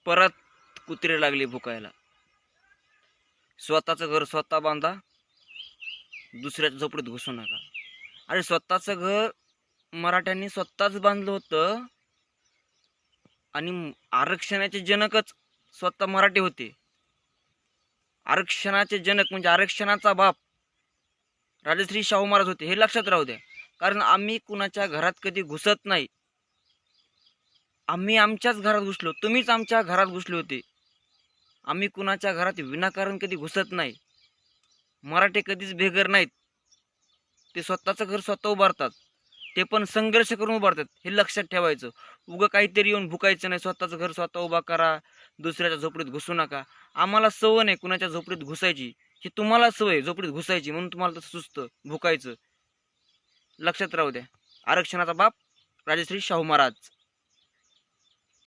परत कुत्रे लागले भुकायला. स्वतःचं घर स्वतः बांधा, दुसऱ्याच्या झोपडीत घुसू नका. अरे स्वतःचं घर मराठ्यांनी स्वतःच बांधलं होतं आणि आरक्षणाचे जनकच स्वतः मराठी होते. आरक्षणाचे जनक म्हणजे आरक्षणाचा बाप राजश्री शाहू महाराज होते, हे लक्षात राहू द्या. कारण आम्ही कुणाच्या घरात कधी घुसत नाही. आम्ही आमच्याच घरात घुसलो, तुम्हीच आमच्या घरात घुसले होते. आम्ही कुणाच्या घरात विनाकारण कधी घुसत नाही. मराठे कधीच बेघर नाहीत. ते स्वतःचं घर स्वतः उभारतात, ते पण संघर्ष करून उभारतात. हे लक्षात ठेवायचं. उगं काहीतरी येऊन भुकायचं नाही. स्वतःचं घर स्वतः उभा करा, दुसऱ्याच्या झोपडीत घुसू नका. आम्हाला सवय नाही कुणाच्या झोपडीत घुसायची, की तुम्हाला सवय झोपडीत घुसायची म्हणून तुम्हाला तसं सुचतं भुकायचं. लक्षात राहू द्या. आरक्षणाचा बाप राजश्री शाहू महाराज.